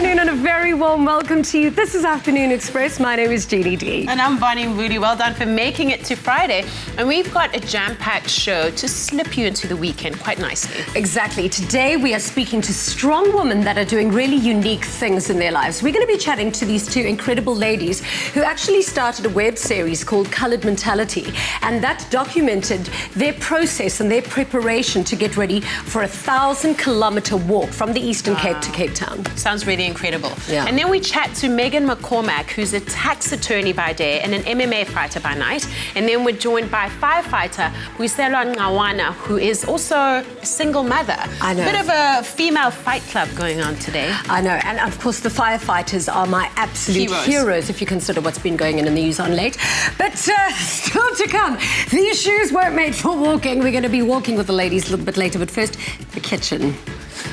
afternoon and a very warm welcome to you. This is Afternoon Express. My name is Jeannie D. And I'm Bonnie Woody. Well done for making it to Friday. And we've got a jam-packed show to slip you into the weekend quite nicely. Exactly. Today we are speaking to strong women that are doing really unique things in their lives. We're going to be chatting to these two incredible ladies who actually started a web series called Coloured Mentality, and that documented their process and their preparation to get ready for a 1,000-kilometre walk from the Eastern Cape to Cape Town. Sounds really incredible. Yeah. And then we chat to Megan McCormack, who's a tax attorney by day and an MMA fighter by night. And then we're joined by firefighter Buyiselwa Ngqawani, who is also a single mother. I know. Bit of a female fight club going on today. I know, and of course the firefighters are my absolute heroes if you consider what's been going on in the news on late. But still to come, these shoes weren't made for walking. We're going to be walking with the ladies a little bit later, but first, the kitchen.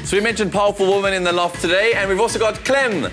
So we mentioned powerful women in the loft today, and we've also got Clem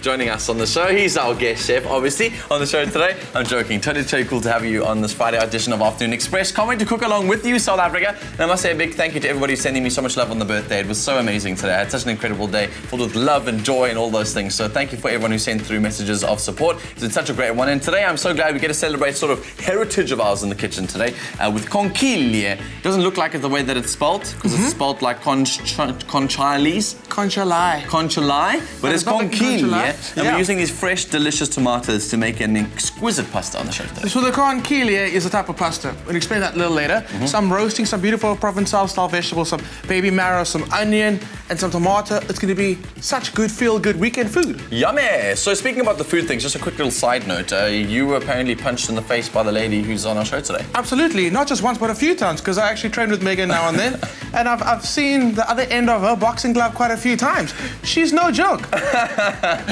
joining us on the show. He's our guest chef, obviously, on the show today. I'm joking. Totally cool to have you on this Friday edition of Afternoon Express. Can't wait to cook along with you, South Africa. And I must say a big thank you to everybody sending me so much love on the birthday. It was so amazing today. I had such an incredible day, filled with love and joy and all those things. So thank you for everyone who sent through messages of support. It's been such a great one. And today I'm so glad we get to celebrate sort of heritage of ours in the kitchen today with conchiglie. It doesn't look like it the way that it's spelt, because it's spelt like conchilies. Conchilai. But it's conchiglie. And we're using these fresh, delicious tomatoes to make an exquisite pasta on the show today. So the conchiglie is a type of pasta. We'll explain that a little later. Some roasting, some beautiful Provençal-style vegetables, some baby marrow, some onion, and some tomato. It's going to be such good, feel-good weekend food. Yummy! So speaking about the food things, just a quick little side note. You were apparently punched in the face by the lady who's on our show today. Absolutely. Not just once, but a few times, because I actually train with Megan now and then. And I've seen the other end of her boxing glove quite a few times. She's no joke.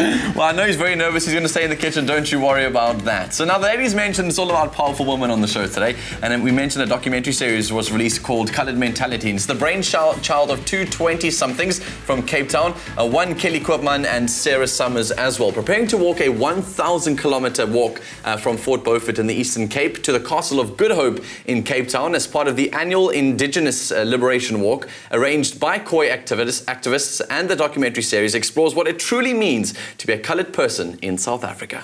Well, I know he's very nervous. He's going to stay in the kitchen. Don't you worry about that. So now the ladies mentioned it's all about powerful women on the show today. And then we mentioned a documentary series was released called Coloured Mentality. And it's the brainchild of two 20-somethings from Cape Town, one Kelly Koopman and Sarah Summers as well, preparing to walk a 1,000-kilometre walk from Fort Beaufort in the Eastern Cape to the Castle of Good Hope in Cape Town as part of the annual Indigenous Liberation Walk arranged by Khoi activists, and the documentary series explores what it truly means to be a coloured person in South Africa.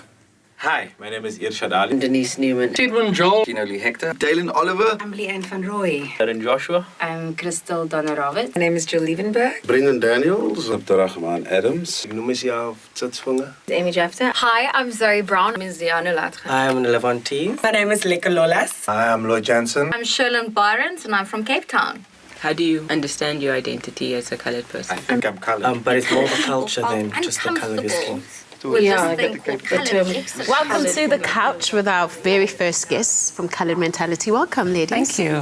Hi, my name is Irshad Ali. Denise Newman. Stephen Joel. Dino Lee Hector. Dalen Oliver. I'm Leanne van Rooy. Erin Joshua. I'm Crystal Donnerovit. My name is Jill Liebenberg. Brendan Daniels. Abdurrahman Adams. Ik noem mezelf Tsatsfunga. Amy Jafta. Hi, I'm Zoe Brown. My name is Ziana Latge. Hi, I'm Levante. My name is Leka Lolas. Hi, I'm Lloyd Jansen. I'm Sherlyn Byrons and I'm from Cape Town. How do you understand your identity as a coloured person? I think I'm coloured. But it's more of a culture than just the colour of your skin. Welcome to the couch with our very first guests from Coloured Mentality. Welcome, ladies. Thank you.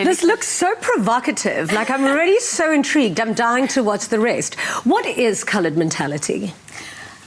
This looks so provocative. Like, I'm already so intrigued. I'm dying to watch the rest. What is Coloured Mentality?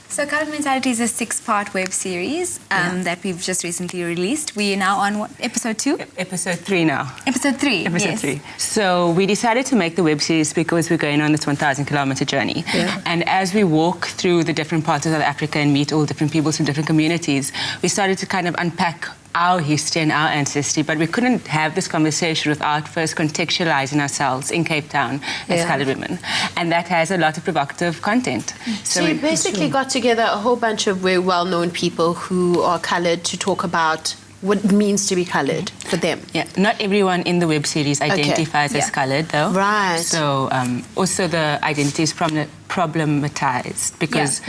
So Coloured Mentality is a 6-part web series that we've just recently released. We are now on episode 2? Episode 3 now. Episode 3, Episode 3. So we decided to make the web series because we're going on this 1,000-kilometre journey. Yeah. And as we walk through the different parts of South Africa and meet all different peoples from different communities, we started to kind of unpack our history and our ancestry, but we couldn't have this conversation without first contextualizing ourselves in Cape Town as coloured women. And that has a lot of provocative content. So you basically got together a whole bunch of very well-known people who are coloured to talk about what it means to be coloured for them. Yeah, not everyone in the web series identifies as coloured, though. Right. So also the identity is problematized because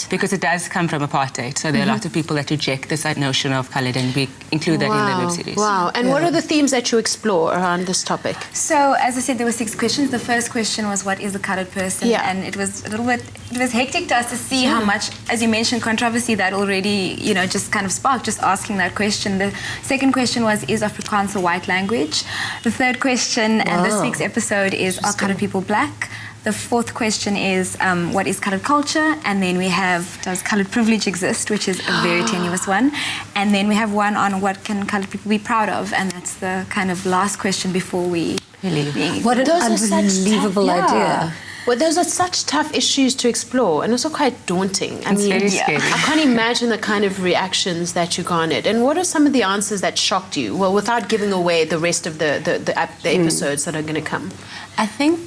because it does come from apartheid. So there are a lot of people that reject this notion of coloured, and we include that in the web series. Wow. And what are the themes that you explore around this topic? So, as I said, there were 6 questions. The first question was, what is a coloured person? Yeah. And it was a little bit, it was hectic to us to see how much, as you mentioned, controversy that already, you know, just kind of sparked, just asking that question. The second question was, is Afrikaans a white language? The third question, and this week's episode is, are coloured people black? The fourth question is, what is coloured culture? And then we have, does coloured privilege exist? Which is a very tenuous one. And then we have one on what can coloured people be proud of? And that's the kind of last question before we leave. What an unbelievable idea. Well, those are such tough issues to explore and also quite daunting. It's very scary. I can't imagine the kind of reactions that you garnered. And what are some of the answers that shocked you? Well, without giving away the rest of the episodes that are going to come. I think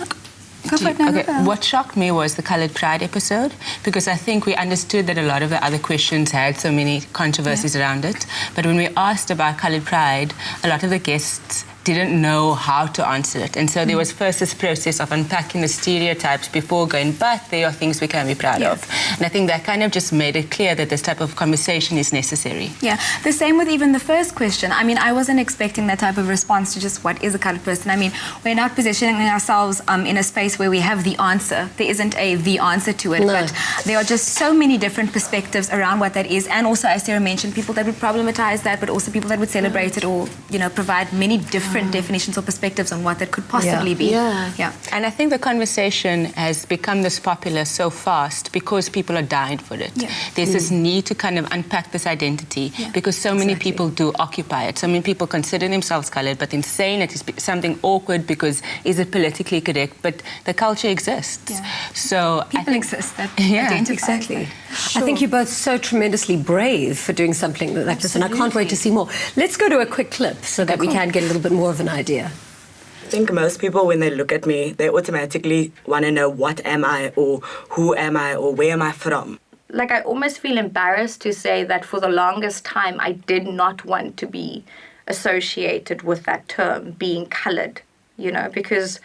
Go for it, no, Okay, no. what shocked me was the Coloured Pride episode, because I think we understood that a lot of the other questions had so many controversies around it. But when we asked about Coloured Pride, a lot of the guests didn't know how to answer it. And so there was first this process of unpacking the stereotypes before going, but there are things we can be proud of. And I think that kind of just made it clear that this type of conversation is necessary. Yeah, the same with even the first question. I mean, I wasn't expecting that type of response to just what is a coloured person. I mean, we're not positioning ourselves in a space where we have the answer. There isn't the answer to it, but there are just so many different perspectives around what that is. And also, as Sarah mentioned, people that would problematize that, but also people that would celebrate it or, you know, provide many different definitions or perspectives on what that could possibly be. Yeah. And I think the conversation has become this popular so fast because people are dying for it. There's this need to kind of unpack this identity because so many people do occupy it. So many people consider themselves coloured, but in saying it is something awkward because is it politically correct? But the culture exists. So people exist that identify. Exactly. I think you're both so tremendously brave for doing something like this, and I can't wait to see more. Let's go to a quick clip so that we can get a little bit more of an idea. I think most people, when they look at me, they automatically want to know what am I, or who am I, or where am I from. Like, I almost feel embarrassed to say that for the longest time, I did not want to be associated with that term, being coloured, you know, because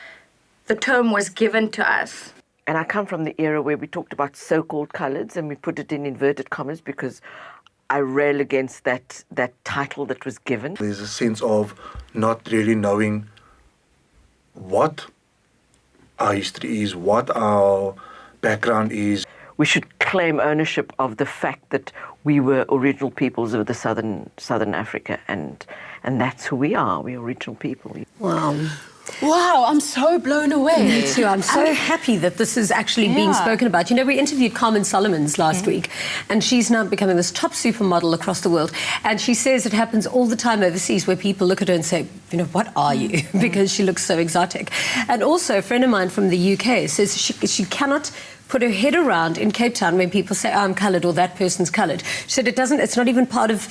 the term was given to us. And I come from the era where we talked about so-called coloureds, and we put it in inverted commas because I rail against that title that was given. There's a sense of not really knowing what our history is, what our background is. We should claim ownership of the fact that we were original peoples of the southern Africa, and that's who we are. We're original people. Wow, I'm so blown away. Me too. I'm so happy that this is actually being spoken about. You know, we interviewed Carmen Solomons last week, and she's now becoming this top supermodel across the world. And she says it happens all the time overseas where people look at her and say, you know, what are you? Because she looks so exotic. And also, a friend of mine from the UK says she cannot put her head around in Cape Town when people say, oh, I'm coloured or that person's coloured. She said it's not even part of,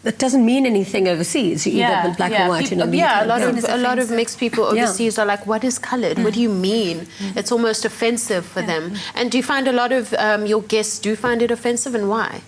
it doesn't mean anything overseas, either black or white. People, a lot of mixed people overseas are like, what is coloured? What do you mean? It's almost offensive for them. And do you find a lot of your guests do find it offensive, and why?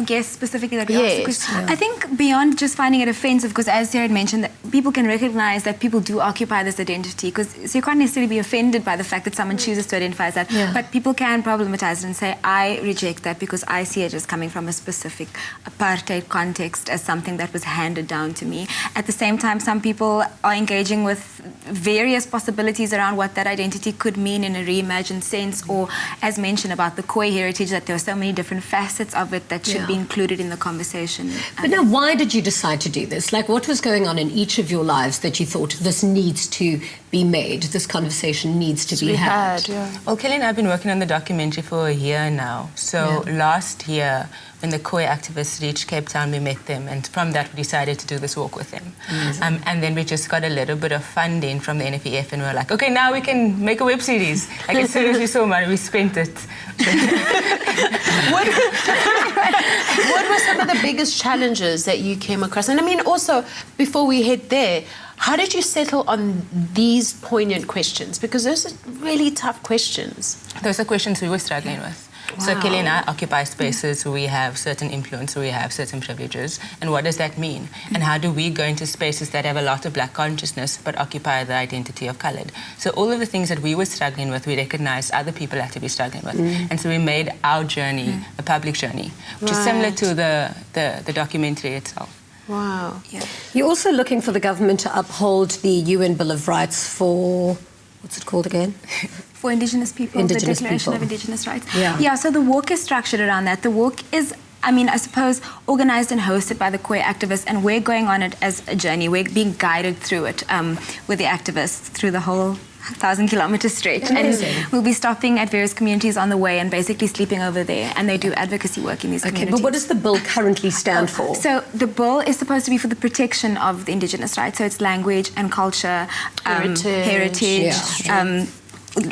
Guests specifically that we asked the question. I think beyond just finding it offensive, because as Sarah had mentioned, that people can recognize that people do occupy this identity, so you can't necessarily be offended by the fact that someone chooses to identify as that, but people can problematize it and say, I reject that because I see it as coming from a specific apartheid context, as something that was handed down to me. At the same time, some people are engaging with various possibilities around what that identity could mean in a reimagined sense, or as mentioned about the Khoi heritage, that there are so many different facets of it that should be included in the conversation. But now, why did you decide to do this? Like, what was going on in each of your lives that you thought this needs to be made, this conversation needs to be had? Well, Kelly and I have been working on the documentary for a year now. So last year, when the Khoi activists reached Cape Town, we met them, and from that we decided to do this walk with them. And then we just got a little bit of funding from the NFEF, and we were like, okay, now we can make a web series. Like, as soon as we saw money, we spent it. What were some of the biggest challenges that you came across? And I mean, also, before we head there, how did you settle on these poignant questions? Because those are really tough questions. Those are questions we were struggling with. So Kelly and I occupy spaces where we have certain influence, where we have certain privileges. And what does that mean? And how do we go into spaces that have a lot of black consciousness but occupy the identity of coloured? So all of the things that we were struggling with, we recognised other people had to be struggling with. And so we made our journey a public journey, which is similar to the documentary itself. Wow. You're also looking for the government to uphold the UN Bill of Rights for, what's it called again? For Indigenous people, the Declaration of Indigenous Rights. So the walk is structured around that. The walk is, I mean, I suppose, organised and hosted by the Khoi activists, and we're going on it as a journey. We're being guided through it with the activists through the whole 1,000-kilometre stretch. Amazing. And we'll be stopping at various communities on the way and basically sleeping over there, and they do advocacy work in these communities. But what does the bill currently stand for? So the bill is supposed to be for the protection of the Indigenous rights, so it's language and culture, heritage.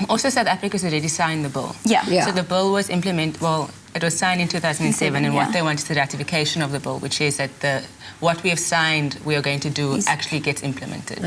Also, South Africa's already signed the bill. So the bill was it was signed in 2007, and what they want is the ratification of the bill, which is that what we have signed, we are going to do, actually gets implemented.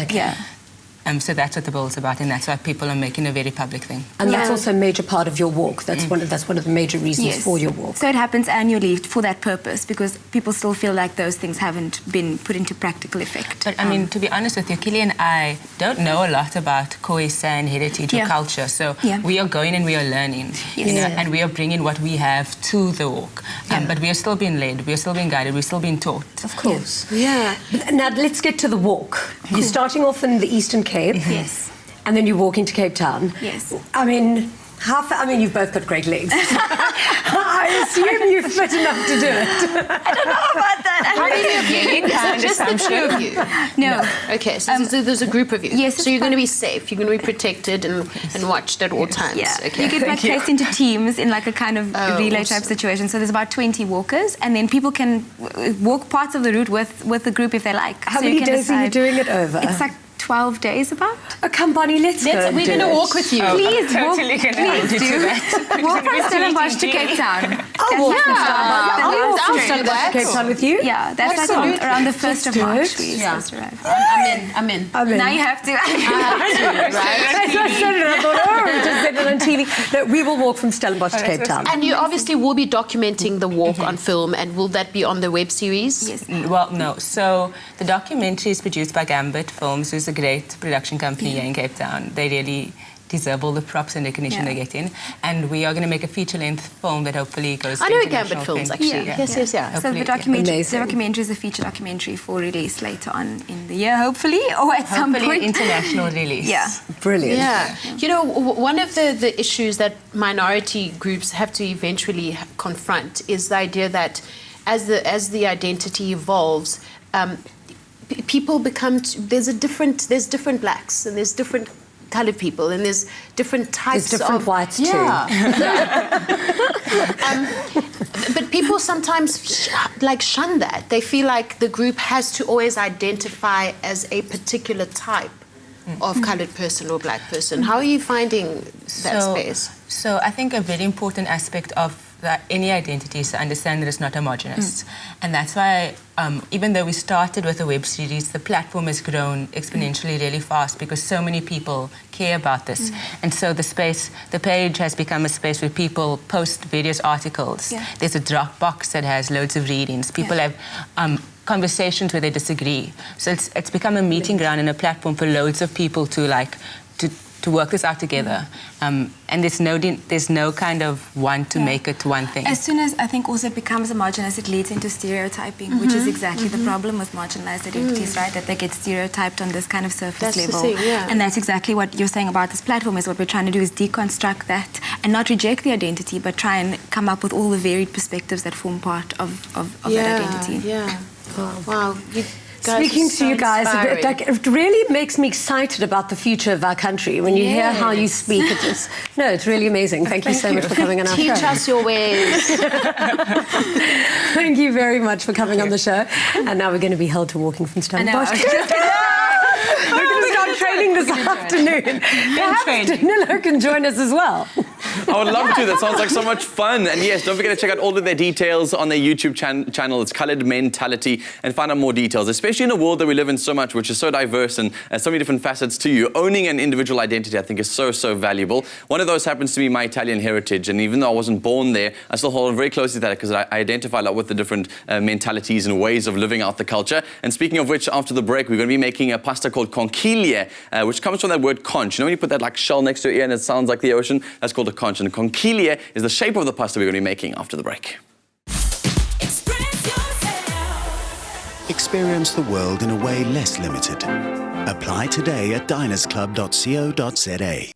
So that's what the bowl is about, and that's why people are making a very public thing. And that's also a major part of your walk. That's one of the major reasons for your walk. So it happens annually for that purpose, because people still feel like those things haven't been put into practical effect. But I mean, to be honest with you, Kelly and I don't know a lot about Khoi San heritage or culture. So we are going and we are learning, you know, and we are bringing what we have to the walk. But we are still being led, we are still being guided, we're still being taught. Of course. But now let's get to the walk. You're starting off in the Eastern Cape. Yes. And then you're walking to Cape Town. Yes. I mean, you've both got great legs. I assume you're fit enough to do it. I don't know about that. How many of you? Is it just the two of you? No. Okay, so there's a group of you. Yes. So you're going to be safe. You're going to be protected and watched at all times. Yeah. Okay. You get placed into teams in like a kind of relay type situation. So there's about 20 walkers, and then people can walk parts of the route with the group if they like. How many days are you doing it over? It's like 12 days about. Oh, come, Bonnie, let's go. We're going to walk with you. Please, totally please do. Walk from Stellenbosch to Cape Town. I'll walk from I'll Stellenbosch to Cape Town with you. Yeah, that's like around the 1st of March. We're supposed to arrive. I'm in. Now you have to. Right? As I said it, I thought, we just said it on TV. No, we will walk from Stellenbosch to Cape Town. And you obviously will be documenting the walk on film, and will that be on the web series? Yes. Well, no. So the documentary is produced by Gambit Films, who's a great production company here in Cape Town. They really deserve all the props and recognition they get in. And we are going to make a feature-length film that hopefully goes to I know international Gambit Films, film. actually. Yes. So the documentary is a feature documentary for release later on in the year, hopefully, or at some point. International release. Yeah. Brilliant. Yeah. You know, one of the issues that minority groups have to eventually confront is the idea that as the identity evolves, people become there's different blacks, and there's different coloured people, and there's different types there's different of whites too. But people sometimes shun that. They feel like the group has to always identify as a particular type of coloured person or black person. How are you finding that space? So I think a very important aspect of that any identity is to understand that it's not homogenous. And that's why, even though we started with a web series, the platform has grown exponentially really fast because so many people care about this. And so the page has become a space where people post various articles. There's a Dropbox that has loads of readings. People have conversations where they disagree. So it's become a meeting ground and a platform for loads of people to work this out together. And there's no kind of one to make it one thing. As soon as I think also it becomes homogenous, it leads into stereotyping, which is exactly the problem with marginalized identities, right? That they get stereotyped on this kind of surface level. The thing, And that's exactly what you're saying about this platform, is what we're trying to do is deconstruct that and not reject the identity, but try and come up with all the varied perspectives that form part of that identity. Yeah. Wow. Speaking to you guys, it really makes me excited about the future of our country. When you hear how you speak, it's really amazing. Thank you so much for coming on our show. Teach us your ways. Thank you very much for coming on the show. And now we're going to be held to walking from Stellenbosch. We're going to start training this afternoon. Perhaps Danilo can join us as well. I would love to. That sounds like so much fun. And yes, don't forget to check out all of their details on their YouTube channel. It's Coloured Mentality, and find out more details, especially in a world that we live in so much, which is so diverse and so many different facets to you. Owning an individual identity, I think, is so, so valuable. One of those happens to be my Italian heritage. And even though I wasn't born there, I still hold very closely to that because I identify a lot with the different mentalities and ways of living out the culture. And speaking of which, after the break, we're going to be making a pasta called conchiglie, which comes from that word conch. You know when you put that like shell next to your ear and it sounds like the ocean? That's called a conch. And conchiglie is the shape of the pasta we're going to be making after the break. Experience the world in a way less limited. Apply today at dinersclub.co.za.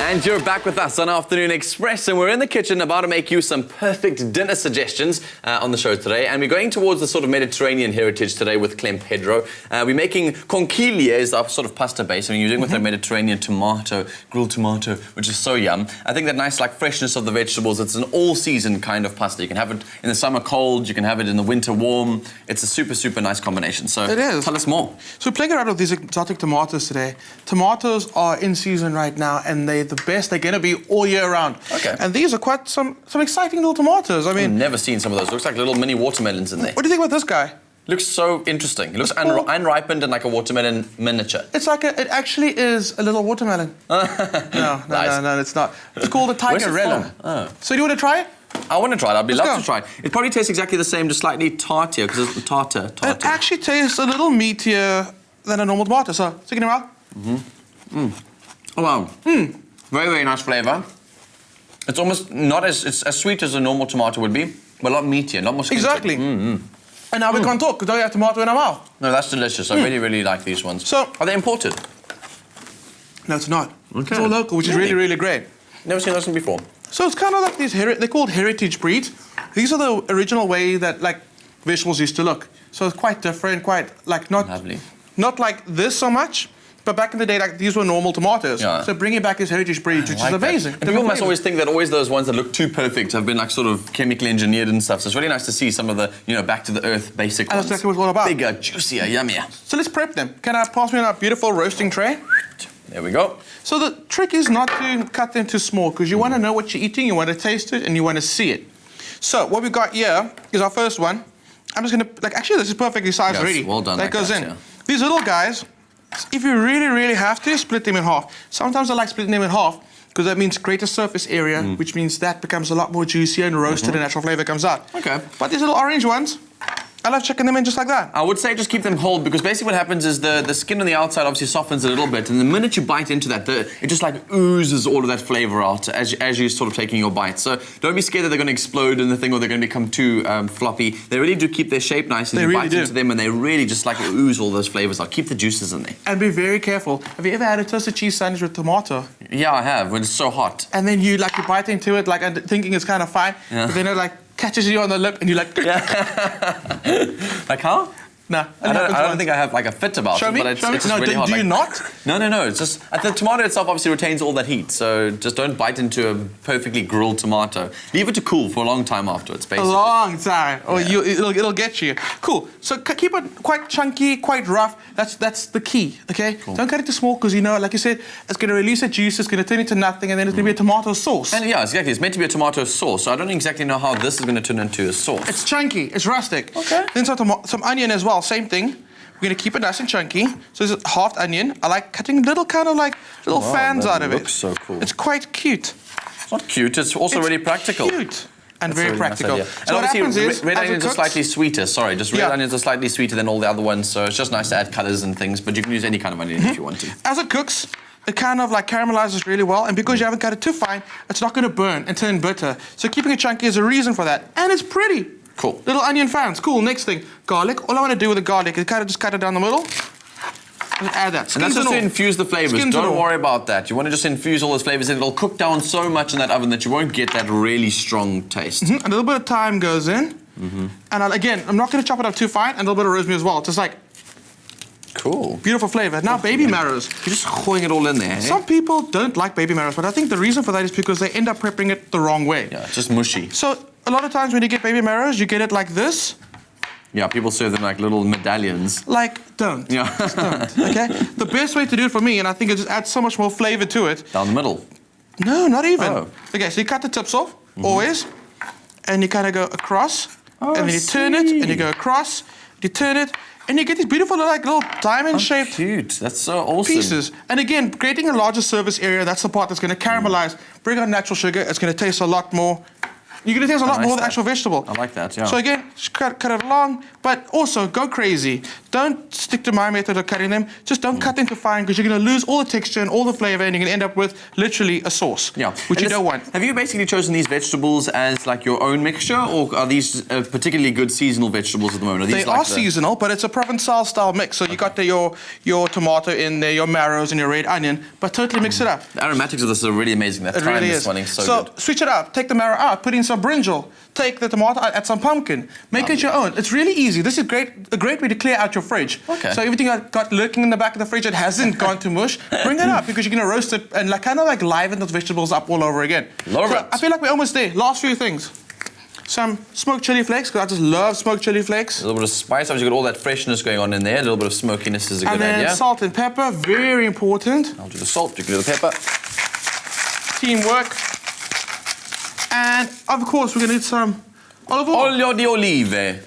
And you're back with us on Afternoon Express, and we're in the kitchen about to make you some perfect dinner suggestions on the show today. And we're going towards the sort of Mediterranean heritage today with Clem Pedro. We're making conchiglie, is our sort of pasta base, and we're using with a Mediterranean tomato, grilled tomato, which is so yum. I think that nice like freshness of the vegetables. It's an all-season kind of pasta. You can have it in the summer cold, you can have it in the winter warm. It's a super, super nice combination. So it is. Tell us more. So we're playing around with these exotic tomatoes today. Tomatoes are in season right now, and they're the best. They're going to be all year round. Okay. And these are quite some exciting little tomatoes. I mean, I've never seen some of those. Looks like little mini watermelons in there. What do you think about this guy? Looks so interesting. It looks unripened and like a watermelon miniature. It's like it actually is a little watermelon. No, it's not. It's called a tigerella. Oh. So do you want to try it? I want to try it. I'd love go. to try it. It probably tastes exactly the same, just slightly tartier, because it's tartar. It actually tastes a little meatier than a normal tomato. So stick it in your mouth. Oh wow. Very, very nice flavour. It's almost not it's as sweet as a normal tomato would be, but a lot meatier, a lot more skin. Exactly. And now we can't talk because we have tomato in our mouth. No, that's delicious. I really, really like these ones. So, are they imported? No, it's not. Okay. It's all local, which is really, really great. Never seen those before. So it's kind of like these, they're called heritage breeds. These are the original way that like vegetables used to look. So it's quite different, quite like not like this so much. But back in the day, like these were normal tomatoes. Yeah. So bringing back this heritage breed, which is amazing. And people must always think that always those ones that look too perfect have been like sort of chemically engineered and stuff. So it's really nice to see some of the, back to the earth basic ones. That's exactly what it's all about. Bigger, juicier, yummier. So let's prep them. Can I pass me on a beautiful roasting tray? There we go. So the trick is not to cut them too small because you want to know what you're eating, you want to taste it, and you want to see it. So what we've got here is our first one. I'm just going to, actually this is perfectly sized already. Well done. That goes in. These little guys, if you really, really have to, split them in half. Sometimes I like splitting them in half because that means greater surface area, which means that becomes a lot more juicier and roasted and natural flavor comes out. Okay. But these little orange ones, I love checking them in just like that. I would say just keep them whole because basically what happens is the skin on the outside obviously softens a little bit, and the minute you bite into that, it just like oozes all of that flavor out as you're sort of taking your bite. So don't be scared that they're going to explode in the thing or they're going to become too floppy. They really do keep their shape nice and you bite into them and they really just like ooze all those flavors out. Keep the juices in there. And be very careful. Have you ever had a toasted cheese sandwich with tomato? Yeah, I have, when it's so hot. And then you bite into it and thinking it's kind of fine, but then it catches you on the lip and you're like... Like how? No, I don't think I have like a fit about it, but it's just really hot. Do you not? No. It's just the tomato itself obviously retains all that heat, so just don't bite into a perfectly grilled tomato. Leave it to cool for a long time afterwards, basically. A long time, or it'll get you. Cool. So keep it quite chunky, quite rough. That's the key. Okay. Cool. Don't cut it too small because like you said, it's going to release the juice. It's going to turn into nothing, and then it's going to be a tomato sauce. And yeah, exactly. It's meant to be a tomato sauce, so I don't exactly know how this is going to turn into a sauce. It's chunky. It's rustic. Okay. Then some onion as well. Same thing. We're going to keep it nice and chunky. So this is half onion. I like cutting little fans out of it. Looks so cool. It's quite cute. It's not cute. It's also really practical. Cute. And very practical. Nice So and what happens obviously, is, red onions are slightly sweeter. Sorry, just red onions are slightly sweeter than all the other ones. So it's just nice to add colours and things. But you can use any kind of onion if you want to. As it cooks, it kind of caramelizes really well. And because you haven't cut it too fine, it's not going to burn and turn bitter. So keeping it chunky is a reason for that. And it's pretty. Cool. Little onion fans. Cool. Next thing, garlic. All I want to do with the garlic is just cut it down the middle. And add that. And that's just to infuse the flavors. Don't worry about that. You want to just infuse all those flavors in. It'll cook down so much in that oven that you won't get that really strong taste. A little bit of thyme goes in. And I'm not going to chop it up too fine. And a little bit of rosemary as well. Just cool. Beautiful flavor. Now, baby marrows. You're just throwing it all in there. Eh? Some people don't like baby marrows, but I think the reason for that is because they end up prepping it the wrong way. Yeah, it's just mushy. So a lot of times when you get baby marrows, you get it like this. Yeah, people serve them like little medallions. Don't. Yeah. Just don't. Okay? The best way to do it for me, and I think it just adds so much more flavor to it. Down the middle. No, not even. Oh. Okay, so you cut the tips off, always, and you kind of go across, and then you turn it, and you go across, you turn it, and you get these beautiful little diamond-shaped cute. That's so awesome. Pieces. And again, creating a larger surface area, that's the part that's going to caramelize, bring on natural sugar, it's going to taste a lot more. You're going to taste a lot more of the actual vegetable. I like that, yeah. So again, just cut it along, but also go crazy. Don't stick to my method of cutting them. Just don't cut them too fine because you're going to lose all the texture and all the flavor and you're going to end up with literally a sauce, which you don't want. Have you basically chosen these vegetables as your own mixture, or are these particularly good seasonal vegetables at the moment? They are seasonal, but it's a Provençal style mix. So you got your tomato in there, your marrows and your red onion, but totally mix it up. The aromatics of this are really amazing. That it really is. So good. Switch it up. Take the marrow out. Put in some brinjal. Take the tomato out. Add some pumpkin. Make it your own. It's really easy. This is a great way to clear out your fridge. Okay. So everything I got lurking in the back of the fridge that hasn't gone to mush, bring it up because you're going to roast it and liven those vegetables up all over again. Love it. I feel like we're almost there. Last few things. Some smoked chili flakes, because I just love smoked chili flakes. A little bit of spice. Obviously, you've got all that freshness going on in there. A little bit of smokiness is a good idea. And then salt and pepper, very important. I'll do the salt, you can do the pepper. Teamwork. And of course, we're going to need some olive oil. Olio di olive.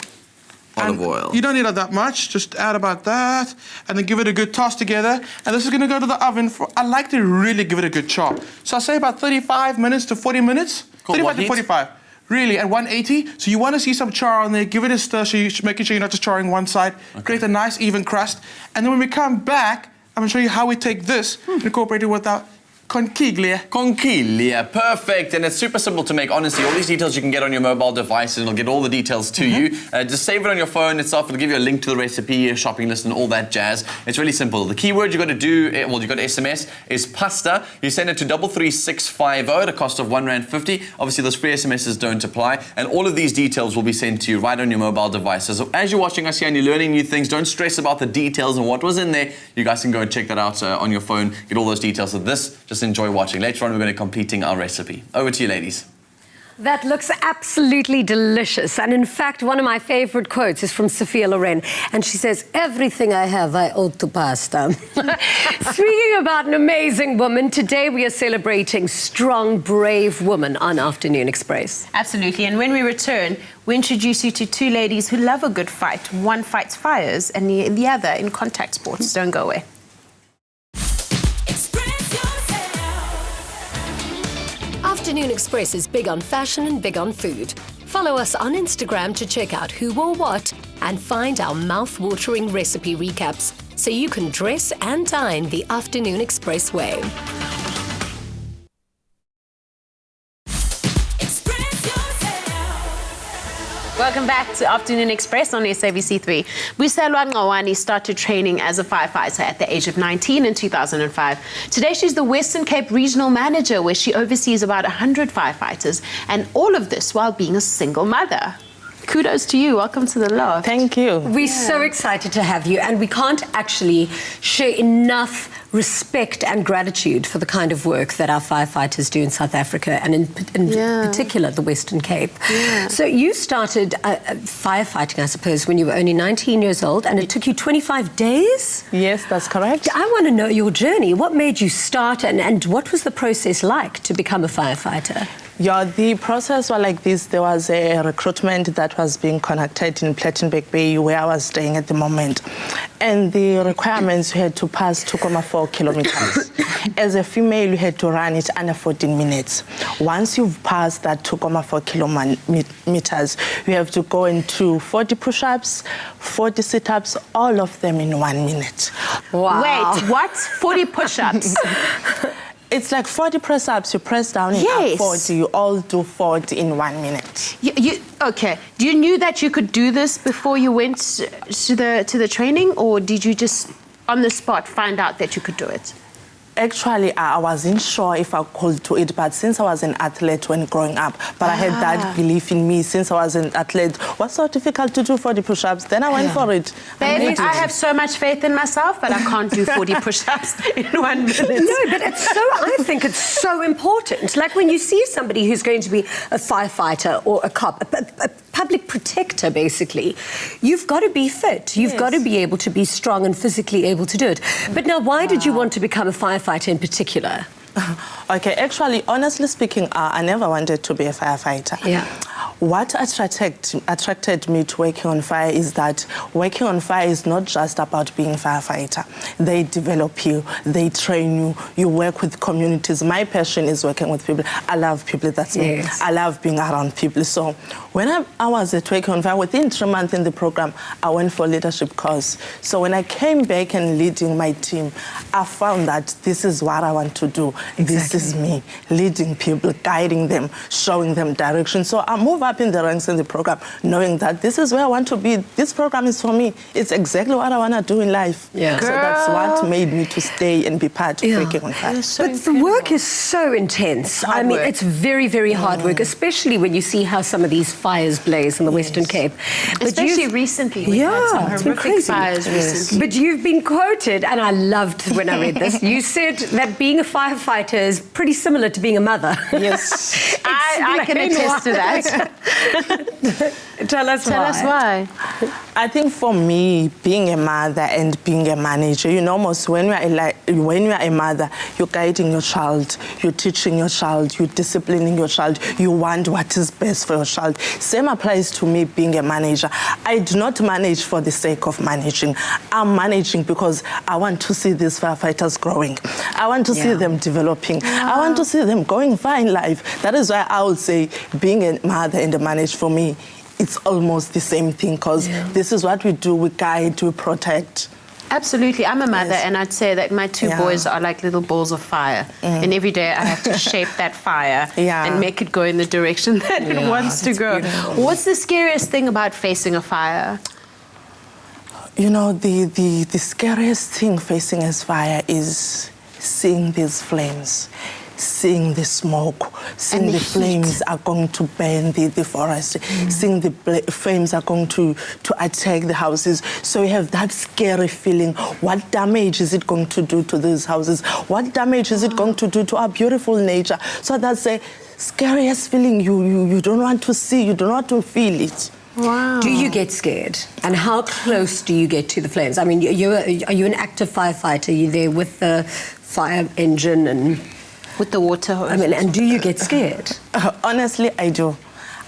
Olive oil. You don't need that much. Just add about that, and then give it a good toss together. And this is going to go to the oven for. I like to really give it a good chop. So I say about 35 minutes to 40 minutes. Cool. 35 to 45. Really, at 180. So you want to see some char on there. Give it a stir, so you're making sure you're not just charring one side. Okay. Create a nice even crust. And then when we come back, I'm going to show you how we take this and incorporate it with our Conchiglia, perfect. And it's super simple to make, honestly. All these details you can get on your mobile device, and it'll get all the details to you. Just save it on your phone itself. It'll give you a link to the recipe, your shopping list, and all that jazz. It's really simple. The keyword you got to do, well, you got to SMS, is pasta. You send it to 33650 at a cost of R1.50. Obviously, those free SMSs don't apply. And all of these details will be sent to you right on your mobile device. So as you're watching us here and you're learning new things, don't stress about the details and what was in there. You guys can go and check that out on your phone. Get all those details of this. Just enjoy watching. Later on, we're going to be completing our recipe. Over to you, ladies. That looks absolutely delicious. And in fact, one of my favorite quotes is from Sophia Loren. And she says, everything I have, I owe to pasta. Speaking about an amazing woman, today we are celebrating strong, brave women on Afternoon Express. Absolutely. And when we return, we introduce you to two ladies who love a good fight. One fights fires and the other in contact sports. Don't go away. Afternoon Express is big on fashion and big on food. Follow us on Instagram to check out who wore what and find our mouth-watering recipe recaps so you can dress and dine the Afternoon Express way. Welcome back to Afternoon Express on SABC3. Buyiselwa Ngqawani started training as a firefighter at the age of 19 in 2005. Today she's the Western Cape Regional Manager, where she oversees about 100 firefighters, and all of this while being a single mother. Kudos to you. Welcome to the Loft. Thank you. We're so excited to have you, and we can't actually share enough respect and gratitude for the kind of work that our firefighters do in South Africa, and in particular the Western Cape. So you started firefighting, I suppose, when you were only 19 years old, and it took you 25 days? Yes, that's correct. I want to know your journey. What made you start, and what was the process like to become a firefighter? Yeah, the process was like this. There was a recruitment that was being conducted in Plettenberg Bay, where I was staying at the moment. And the requirements you had to pass 2.4 kilometers. As a female, you had to run it under 14 minutes. Once you've passed that 2.4 kilometers, you have to go into 40 push-ups, 40 sit-ups, all of them in 1 minute. Wow. Wait, what? 40 push-ups? It's like 40 press-ups. You press down and up 40. You all do 40 in 1 minute. Okay. Do you knew that you could do this before you went to the training, or did you just on the spot find out that you could do it? Actually, I wasn't sure if I could do it, but since I was an athlete when growing up, but I had that belief in me since I was an athlete. What's so difficult to do 40 push-ups? Then I went for it. Baby, I have so much faith in myself, but I can't do 40 push-ups in 1 minute. No, but I think it's so important. Like when you see somebody who's going to be a firefighter or a cop, a public protector, basically, you've got to be fit. You've got to be able to be strong and physically able to do it. But now, why did you want to become a firefighter in particular? Okay, actually, honestly speaking, I never wanted to be a firefighter. Yeah. What attracted me to working on fire is that working on fire is not just about being a firefighter. They develop you, they train you, you work with communities. My passion is working with people. I love people, that's me. I love being around people. So when I was at working on fire, within 3 months in the program, I went for a leadership course. So when I came back and leading my team, I found that this is what I want to do. This is me, leading people, guiding them, showing them direction. So I move up in the ranks in the program, knowing that this is where I want to be. This program is for me. It's exactly what I want to do in life. Yeah. So that's what made me to stay and be part of working on fire. But the work is so intense. I mean, it's very, very hard work, especially when you see how some of these fires blaze in the Western Cape. But especially recently. We've had some horrific fires recently. But you've been quoted, and I loved when I read this. You said that being a firefighter is pretty similar to being a mother. Yes. I can attest to that. Tell us why. I think for me, being a mother and being a manager, most when you are a mother, you're guiding your child, you're teaching your child, you're disciplining your child, you want what is best for your child. Same applies to me being a manager. I do not manage for the sake of managing. I'm managing because I want to see these firefighters growing. I want to see them developing. I want to see them going far in life. That is why I would say being a mother and a manager for me, it's almost the same thing because this is what we do. We guide, we protect. Absolutely. I'm a mother, and I'd say that my two boys are like little balls of fire. And every day I have to shape that fire and make it go in the direction that it wants to go. Beautiful. What's the scariest thing about facing a fire? The scariest thing facing a fire is seeing these flames, seeing the smoke, seeing the flames are going to burn the forest, seeing the flames are going to attack the houses. So you have that scary feeling. What damage is it going to do to these houses? What damage is it going to do to our beautiful nature? So that's the scariest feeling. You don't want to see, you don't want to feel it. Wow. Do you get scared? And how close do you get to the flames? I mean, are you an active firefighter? Are you there with the fire engine and with the water hose? I mean, and do you get scared? Honestly, I do.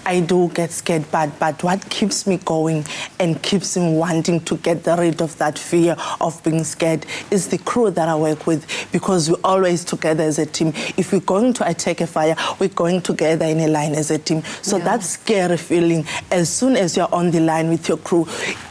I do get scared, but what keeps me going and keeps me wanting to get rid of that fear of being scared is the crew that I work with, because we're always together as a team. If we're going to attack a fire, we're going together in a line as a team. So that scary feeling, as soon as you're on the line with your crew,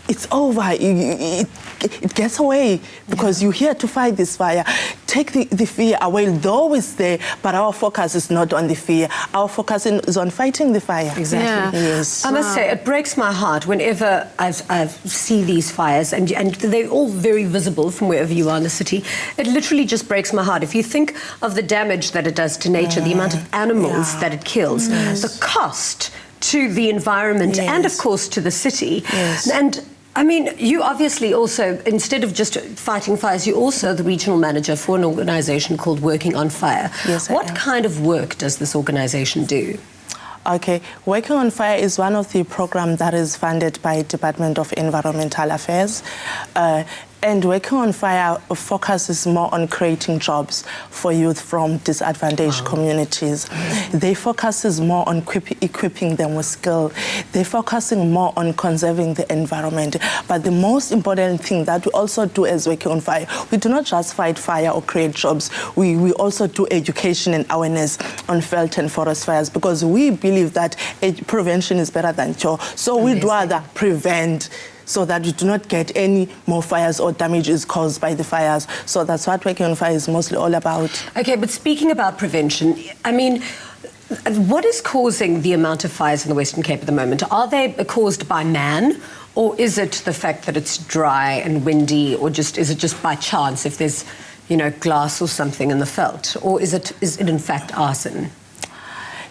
it's over. It gets away because you're here to fight this fire. Take the fear away, though it's there, but our focus is not on the fear. Our focus is on fighting the fire. Exactly. Yes. I must say, it breaks my heart whenever I see these fires, and they're all very visible from wherever you are in the city. It literally just breaks my heart. If you think of the damage that it does to nature, the amount of animals that it kills, the cost to the environment, and of course to the city. And I mean, you obviously also, instead of just fighting fires, you're also the regional manager for an organisation called Working on Fire. Yes, what kind of work does this organisation do? Okay, Working on Fire is one of the programs that is funded by Department of Environmental Affairs. And Working on Fire focuses more on creating jobs for youth from disadvantaged communities. They focuses more on equipping them with skill. They're focusing more on conserving the environment. But the most important thing that we also do as Working on Fire, we do not just fight fire or create jobs. We also do education and awareness on felt and forest fires, because we believe that prevention is better than cure. So we'd rather prevent, so that you do not get any more fires or damages caused by the fires. So that's what Working on Fire is mostly all about. Okay, but speaking about prevention, I mean, what is causing the amount of fires in the Western Cape at the moment? Are they caused by man, or is it the fact that it's dry and windy, or is it just by chance if there's, glass or something in the veld? Or is it in fact arson?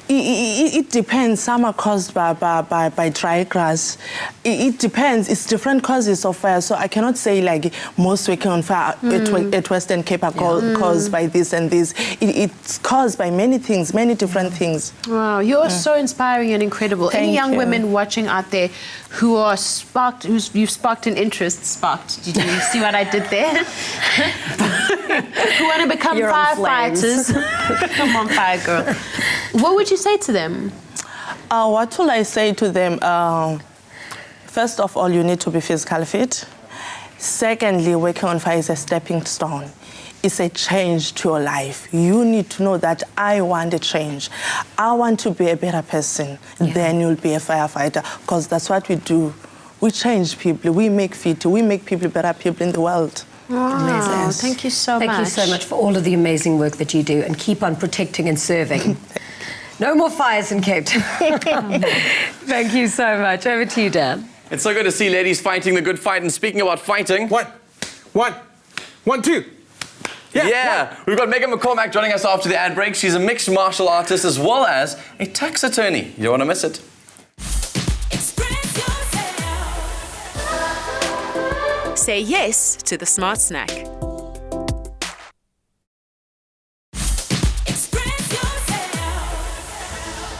It depends. Some are caused by dry grass. It depends. It's different causes of fire. So I cannot say like most Working on Fire at Western Cape are caused by this and this. It's caused by many things, many different things. Wow, you're so inspiring and incredible. Any young women watching out there who are you've sparked an interest. Did you see what I did there? Who want to become firefighters? Come on, fire girl. What would you say to them? What will I say to them? First of all, you need to be physically fit. Secondly, Working on Fire is a stepping stone. It's a change to your life. You need to know that I want a change. I want to be a better person. Then you'll be a firefighter, because that's what we do. We change people. We make people better people in the world. Wow. Amazing. Thank you so much. Thank you so much for all of the amazing work that you do, and keep on protecting and serving. No more fires in Cape Town. Thank you so much. Over to you, Dan. It's so good to see ladies fighting the good fight. And speaking about fighting... One, two. Yeah. We've got Megan McCormack joining us after the ad break. She's a mixed martial artist as well as a tax attorney. You don't want to miss it. Say yes to the Smart Snack.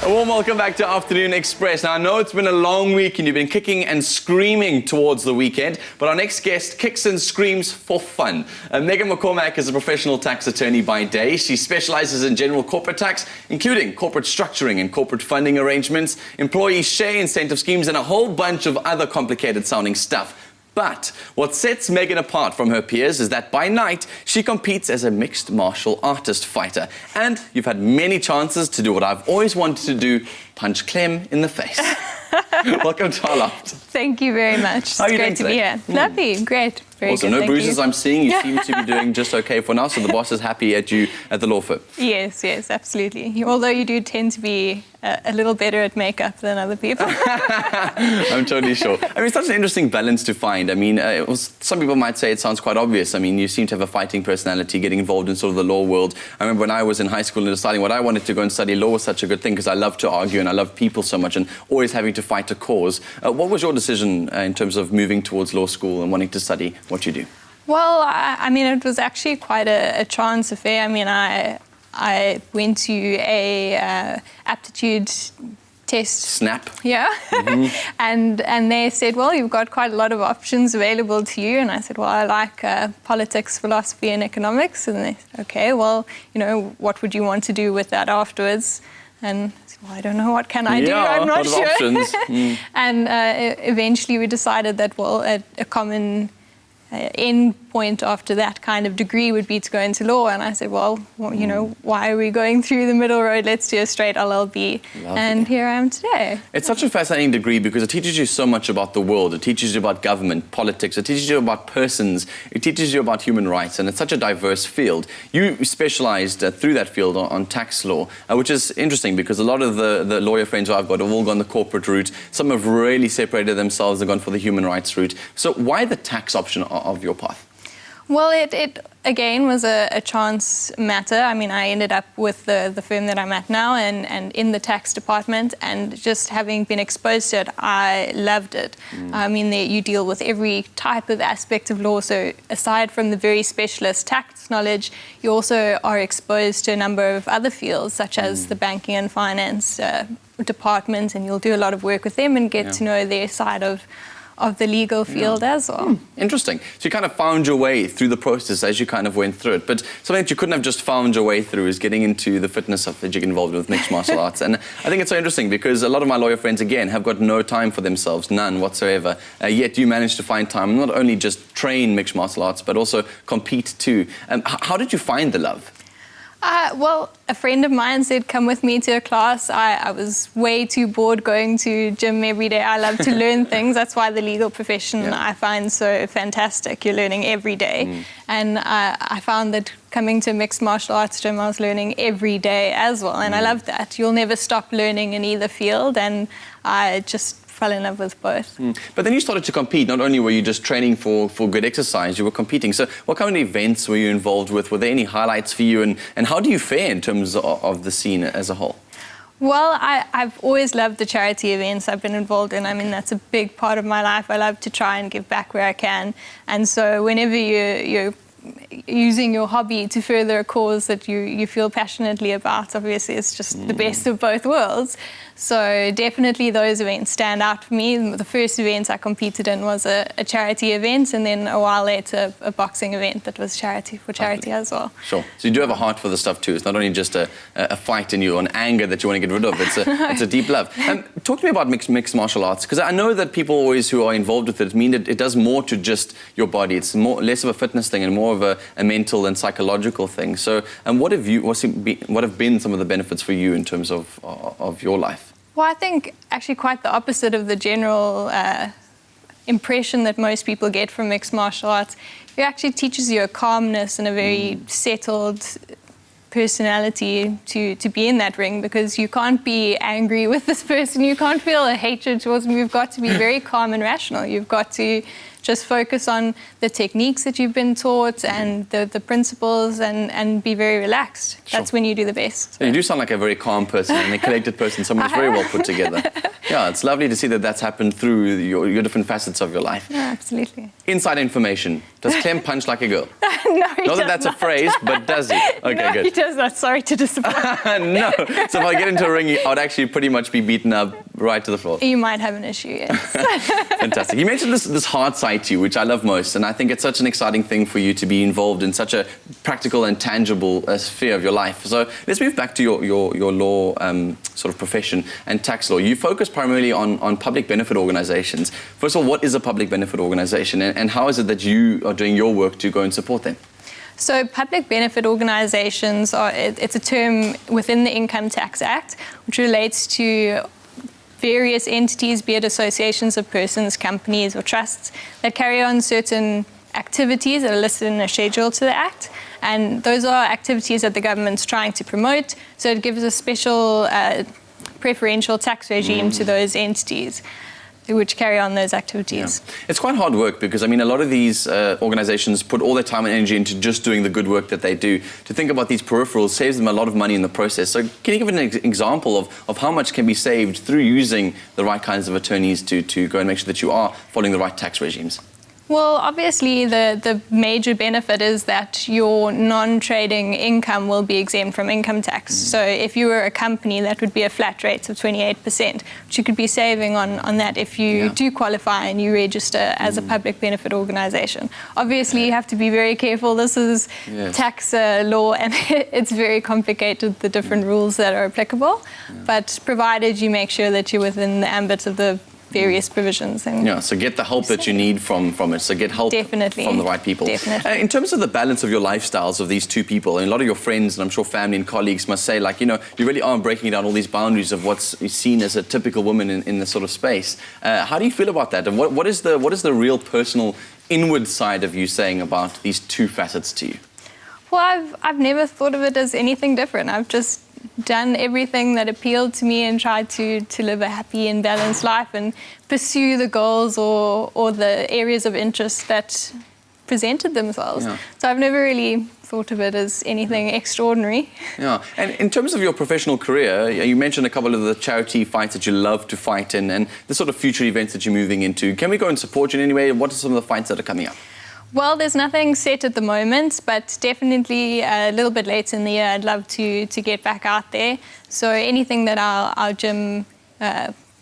A warm welcome back to Afternoon Express. Now, I know it's been a long week and you've been kicking and screaming towards the weekend, but our next guest kicks and screams for fun. Megan McCormack is a professional tax attorney by day. She specializes in general corporate tax, including corporate structuring and corporate funding arrangements, employee share incentive schemes, and a whole bunch of other complicated sounding stuff. But what sets Megan apart from her peers is that by night, she competes as a mixed martial artist fighter. And you've had many chances to do what I've always wanted to do, punch Clem in the face. Welcome to our loft. Thank you very much. How are you It's great to be doing here. Lovely, great. Very awesome. good, No thank bruises you. I'm seeing. You seem to be doing just okay for now, so the boss is happy at you at the law firm. Yes, absolutely. Although you do tend to be a little better at makeup than other people. I'm totally sure. I mean, it's such an interesting balance to find. I mean, some people might say it sounds quite obvious. I mean, you seem to have a fighting personality, getting involved in sort of the law world. I remember when I was in high school and deciding what I wanted to go and study, law was such a good thing because I love to argue and I love people so much and always having to fight a cause. What was your decision in terms of moving towards law school and wanting to study what you do? Well, I mean, it was actually quite a chance affair. I mean, I went to a aptitude test. Snap. Yeah. Mm-hmm. and they said, well, you've got quite a lot of options available to you. And I said, well, I like politics, philosophy, and economics. And they said, okay, well, you know, what would you want to do with that afterwards? And I said, well, I don't know, what can I do? I'm not sure. Options. And eventually we decided that, well, a common end point after that kind of degree would be to go into law. And I said, well, you know, why are we going through the middle road? Let's do a straight LLB. Lovely. And here I am today. It's such a fascinating degree because it teaches you so much about the world. It teaches you about government, politics. It teaches you about persons. It teaches you about human rights. And it's such a diverse field. You specialized through that field on tax law, which is interesting because a lot of the lawyer friends who I've got have all gone the corporate route. Some have really separated themselves and gone for the human rights route. So why the tax option of your path? Well, it again was a chance matter. I mean, I ended up with the firm that I'm at now and in the tax department, and just having been exposed to it, I loved it. I mean, you deal with every type of aspect of law, so aside from the very specialist tax knowledge, you also are exposed to a number of other fields, such as the banking and finance department, and you'll do a lot of work with them and get to know their side of the legal field as well. Interesting. So you kind of found your way through the process as you kind of went through it. But something that you couldn't have just found your way through is getting into the fitness stuff that you get involved with mixed martial arts. And I think it's so interesting because a lot of my lawyer friends, again, have got no time for themselves, none whatsoever. Yet you managed to find time, not only just train mixed martial arts, but also compete too. How did you find the love? Well, a friend of mine said, come with me to a class. I was way too bored going to gym every day. I love to learn things. That's why the legal profession I find so fantastic. You're learning every day. And I found that coming to a mixed martial arts gym, I was learning every day as well. And I love that. You'll never stop learning in either field. And I just fell in love with both. But then you started to compete. Not only were you just training for good exercise, you were competing. So what kind of events were you involved with? Were there any highlights for you? And how do you fare in terms of the scene as a whole? Well, I've always loved the charity events I've been involved in. I mean, that's a big part of my life. I love to try and give back where I can. And so whenever you're using your hobby to further a cause that you feel passionately about, obviously it's just the best of both worlds. So definitely those events stand out for me. The first event I competed in was a charity event, and then a while later a boxing event that was charity as well. Sure. So you do have a heart for the stuff too. It's not only just a fight in you, an anger that you want to get rid of. It's a deep love. Talk to me about mixed martial arts, because I know that people always who are involved with it mean that it does more to just your body. It's less of a fitness thing and more of a mental and psychological thing. So, what have been some of the benefits for you in terms of your life? Well, I think actually quite the opposite of the general impression that most people get from mixed martial arts. It actually teaches you a calmness and a very settled personality to be in that ring, because you can't be angry with this person, you can't feel a hatred towards them. You've got to be very calm and rational. You've got to Just focus on the techniques that you've been taught and the principles and be very relaxed. That's when you do the best. You do sound like a very calm person and a collected person, someone who's very well put together. Yeah, it's lovely to see that that's happened through your different facets of your life. Yeah, absolutely. Inside information. Does Clem punch like a girl? No, he Not does that that's not. a phrase, but does he? Okay, No, good. he does not. Sorry to disappoint. No. So if I get into a ring, I would actually pretty much be beaten up right to the floor. You might have an issue, yes. Fantastic. You mentioned this heart side to you, which I love most, and I think it's such an exciting thing for you to be involved in such a practical and tangible sphere of your life. So let's move back to your law sort of profession and tax law. You focus primarily on public benefit organizations. First of all, what is a public benefit organization, and how is it that you are doing your work to go and support them? So public benefit organisations it's a term within the Income Tax Act, which relates to various entities, be it associations of persons, companies or trusts, that carry on certain activities that are listed in a schedule to the Act. And those are activities that the government's trying to promote, so it gives a special preferential tax regime to those entities which carry on those activities. Yeah. It's quite hard work because, I mean, a lot of these organizations put all their time and energy into just doing the good work that they do. To think about these peripherals saves them a lot of money in the process. So can you give an example of how much can be saved through using the right kinds of attorneys to go and make sure that you are following the right tax regimes? Well, obviously, the major benefit is that your non-trading income will be exempt from income tax. So if you were a company, that would be a flat rate of 28%, which you could be saving on that if you do qualify and you register as a public benefit organisation. Obviously, you have to be very careful. This is tax law, and it's very complicated, the different rules that are applicable. But provided you make sure that you're within the ambit of the various provisions. And so get the help that you need from it. So get help from the right people. Definitely. In terms of the balance of your lifestyles of these two people, and a lot of your friends and I'm sure family and colleagues must say, like, you know, you really are breaking down all these boundaries of what's seen as a typical woman in this sort of space. How do you feel about that? And what is the real personal inward side of you saying about these two facets to you? Well, I've never thought of it as anything different. I've just done everything that appealed to me and tried to live a happy and balanced life and pursue the goals or the areas of interest that presented themselves. So I've never really thought of it as anything extraordinary. Yeah, and in terms of your professional career, you mentioned a couple of the charity fights that you love to fight in and the sort of future events that you're moving into. Can we go and support you in any way? What are some of the fights that are coming up? Well, there's nothing set at the moment, but definitely a little bit later in the year, I'd love to get back out there. So anything that our gym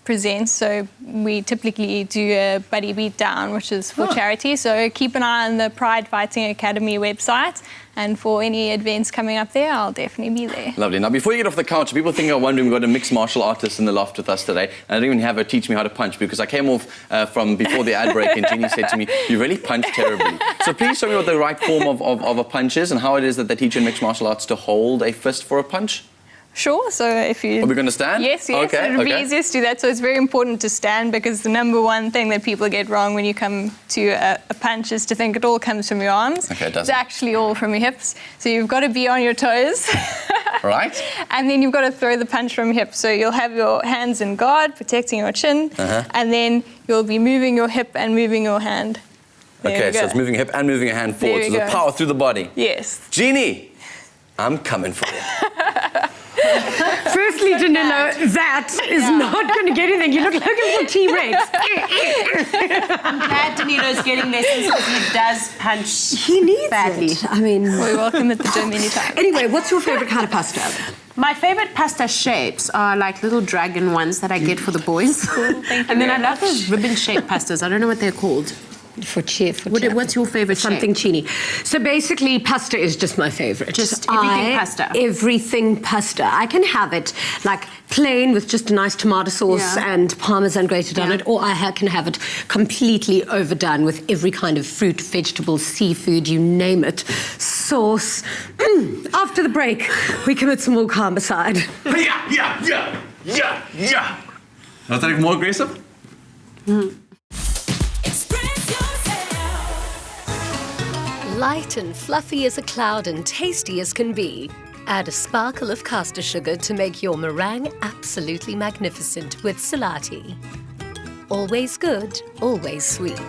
presents, so we typically do a buddy beat down, which is for charity. So keep an eye on the Pride Fighting Academy website, and for any events coming up there, I'll definitely be there. Lovely. Now, before you get off the couch, people think I'm wondering, we've got a mixed martial artist in the loft with us today. And I don't even have her teach me how to punch because I came off from before the ad break and Jeannie said to me, you really punch terribly. So please show me what the right form of a punch is and how it is that they teach in mixed martial arts to hold a fist for a punch. Sure, so if you... Are we going to stand? Yes, Okay, it would be easiest to do that. So it's very important to stand because the number one thing that people get wrong when you come to a punch is to think it all comes from your arms. Okay, it doesn't. It's actually all from your hips. So you've got to be on your toes. Right. And then you've got to throw the punch from hips. So you'll have your hands in guard, protecting your chin, and then you'll be moving your hip and moving your hand. Okay, so it's moving your hip and moving your hand forward. So the power through the body. Yes. Jeannie, I'm coming for you. Firstly, Danilo, that is not going to get anything. You look like a little T-Rex. I'm glad Danilo's getting lessons because he does punch He needs badly. it. I mean, we're welcome at the gym anytime. Anyway, what's your favourite kind of pasta? My favourite pasta shapes are like little dragon ones that I get for the boys. Thank you. And then I love those ribbon-shaped pastas. I don't know what they're called. What's your favourite Something shape? chini. So basically, pasta is just my favourite. Just everything pasta? Everything pasta. I can have it like plain with just a nice tomato sauce and parmesan grated on it, or I can have it completely overdone with every kind of fruit, vegetable, seafood, you name it. Sauce. After the break, we commit some more carbicide. Yeah. Was that even more aggressive? Light and fluffy as a cloud and tasty as can be. Add a sparkle of caster sugar to make your meringue absolutely magnificent with Salati. Always good, always sweet.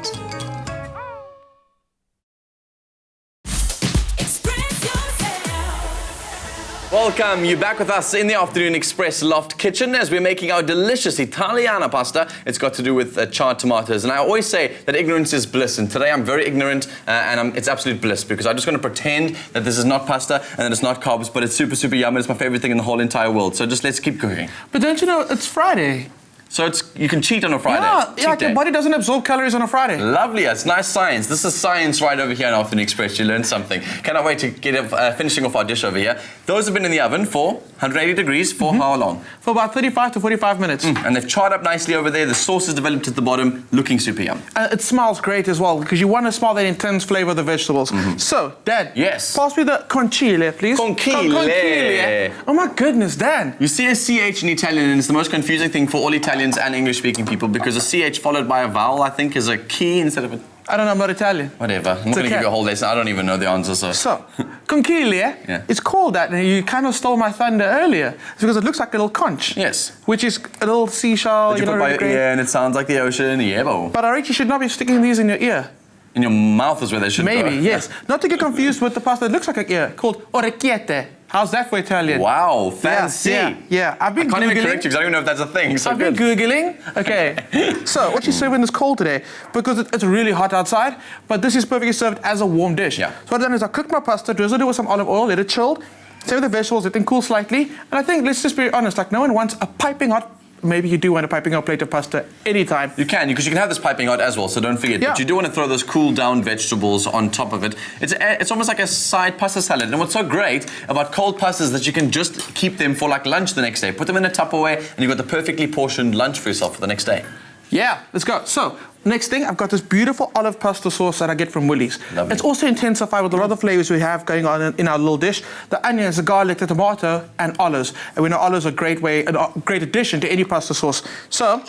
welcome. You're back with us in the Afternoon Express Loft Kitchen as we're making our delicious Italiana pasta. It's got to do with charred tomatoes. And I always say that ignorance is bliss. And today I'm very ignorant it's absolute bliss because I'm just going to pretend that this is not pasta and that it's not carbs, but it's super, super yummy. It's my favorite thing in the whole entire world. So just let's keep cooking. But don't you know, it's Friday. So you can cheat on a Friday. Yeah, like your body doesn't absorb calories on a Friday. Lovely, it's nice science. This is science right over here in Afternoon Express. You learned something. Cannot wait to get finishing off our dish over here. Those have been in the oven for 180 degrees for how long? For about 35 to 45 minutes. And they've charred up nicely over there. The sauce is developed at the bottom, looking super yum. It smells great as well because you want to smell that intense flavor of the vegetables. So, Dad. Yes. Pass me the conchile, please. Conchile. Oh my goodness, Dan. You see a CH in Italian and it's the most confusing thing for all Italians and English-speaking people because a CH followed by a vowel, I think, is a key instead of a... I don't know, I'm not Italian. Whatever. I'm not going to give you a whole lesson. I don't even know the answer, so... conchiglia, it's called that, and you kind of stole my thunder earlier. It's because it looks like a little conch. Yes. Which is a little seashell, that you put by your ear and it sounds like the ocean. Yeah, bo. But I reckon you should not be sticking these in your ear. In your mouth is where they should go. Maybe, yes. Not to get confused with the pasta that looks like an ear, called orecchiette. How's that for Italian? Wow, fancy. Yeah. I've been I can't Googling. even correct you because I don't even know if that's a thing. So I've been Googling. Okay. So, what she's serving is cold today because it's really hot outside, but this is perfectly served as a warm dish. Yeah. So what I've done is I cooked my pasta, drizzled it with some olive oil, let it chill, save the vegetables, let them cool slightly, and I think, let's just be honest, like no one wants a piping hot. Maybe you do want a piping hot plate of pasta anytime. You can, because you can have this piping hot as well, so don't forget. Yeah. But you do want to throw those cool down vegetables on top of it. It's almost like a side pasta salad. And what's so great about cold pastas is that you can just keep them for like lunch the next day. Put them in a Tupperware and you've got the perfectly portioned lunch for yourself for the next day. Yeah, let's go. So, next thing, I've got this beautiful olive pasta sauce that I get from Woolies. Lovely. It's also intensified with a lot of flavors we have going on in our little dish. The onions, the garlic, the tomato, and olives. And we know olives are a great addition to any pasta sauce. So,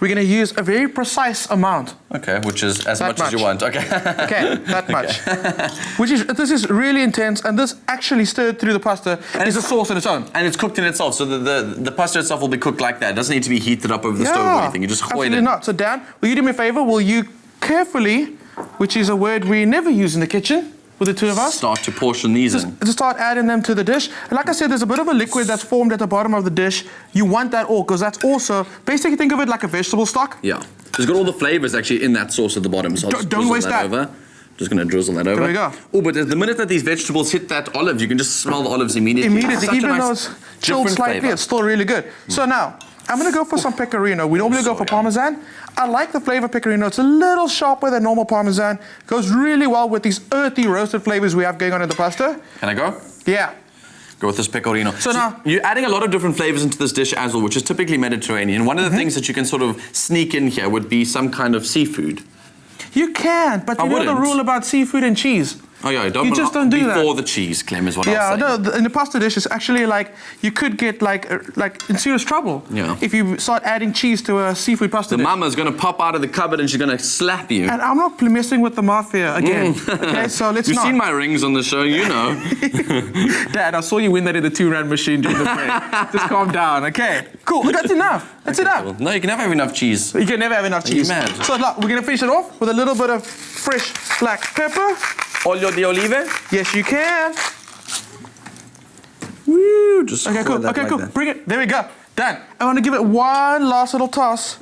we're going to use a very precise amount. Okay, which is as much as you want. Okay. Okay, that much. This is really intense, and this actually stirred through the pasta is a sauce on its own. And it's cooked in itself, so the pasta itself will be cooked like that. It doesn't need to be heated up over the stove or anything. You just absolutely it. not. So Dan, will you do me a favor? Will you carefully, which is a word we never use in the kitchen, with the two of us. Start to portion these in. To start adding them to the dish. And like I said, there's a bit of a liquid that's formed at the bottom of the dish. You want that all, because that's also, basically think of it like a vegetable stock. Yeah. It's got all the flavors actually in that sauce at the bottom. So don't waste that. Over. Just going to drizzle that over. There we go. Oh, but the minute that these vegetables hit that olive, you can just smell the olives immediately. Even though it's chilled slightly, it's still really good. So now, I'm going to go for some pecorino. We normally go for Parmesan. I like the flavor of pecorino. It's a little sharper than normal Parmesan. Goes really well with these earthy roasted flavors we have going on in the pasta. Can I go? Yeah. Go with this pecorino. So now, you're adding a lot of different flavors into this dish as well, which is typically Mediterranean. One of the things that you can sort of sneak in here would be some kind of seafood. You can, but you know the rule about seafood and cheese. Oh yeah, you just don't do that. Before the cheese, Clem, is what I'll say. Yeah, no, in the pasta dish, it's actually like, you could get like in serious trouble if you start adding cheese to a seafood pasta dish. The mama's going to pop out of the cupboard and she's going to slap you. And I'm not messing with the mafia again. Okay, so let's You've not. seen my rings on the show, you know. Dad, I saw you win that in the 2-rand machine during the break. Just calm down, okay? Cool, that's enough. That's enough. Cool. No, you can never have enough cheese. You can never have enough cheese. Mad. So look, we're going to finish it off with a little bit of fresh black pepper. Olio di olive? Yes, you can. Woo, just okay, cool. Okay, cool. Bring it. There we go. Dan, I want to give it one last little toss.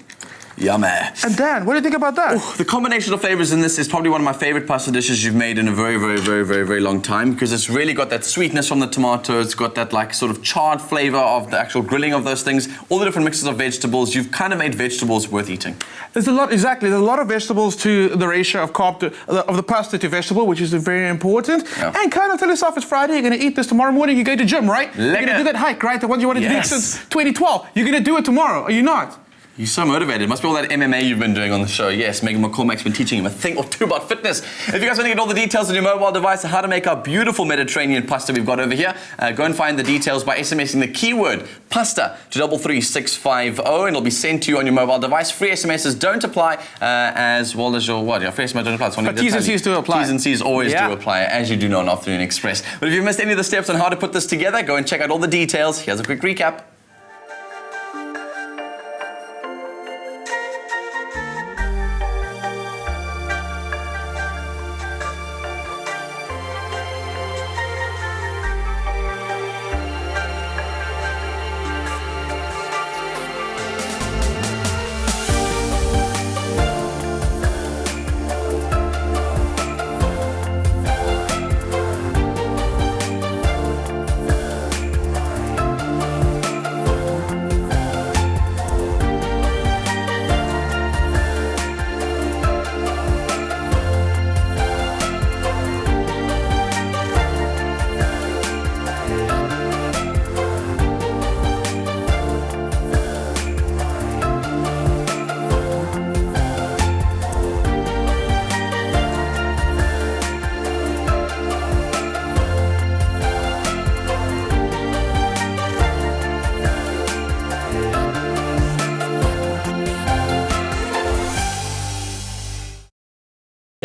Yummy. And Dan, what do you think about that? The combination of flavors in this is probably one of my favorite pasta dishes you've made in a very, very, very, very, very long time, because it's really got that sweetness from the tomato. It's got that like sort of charred flavor of the actual grilling of those things. All the different mixes of vegetables. You've kind of made vegetables worth eating. There's a lot, exactly. There's a lot of vegetables to the ratio of of the pasta to vegetable, which is very important. Yeah. And kind of tell yourself it's Friday. You're going to eat this tomorrow morning. You go to gym, right? You're going to do that hike, right? The one you wanted to do since 2012. You're going to do it tomorrow. Are you not? You're so motivated. It must be all that MMA you've been doing on the show. Yes, Megan McCormack's been teaching him a thing or two about fitness. If you guys want to get all the details on your mobile device on how to make our beautiful Mediterranean pasta we've got over here, go and find the details by SMSing the keyword pasta to 33650, and it'll be sent to you on your mobile device. Free SMSs don't apply as well as your what? Your free SMS don't apply. But T's and C's do apply. T's and C's always do apply, as you do know on Afternoon Express. But if you've missed any of the steps on how to put this together, go and check out all the details. Here's a quick recap.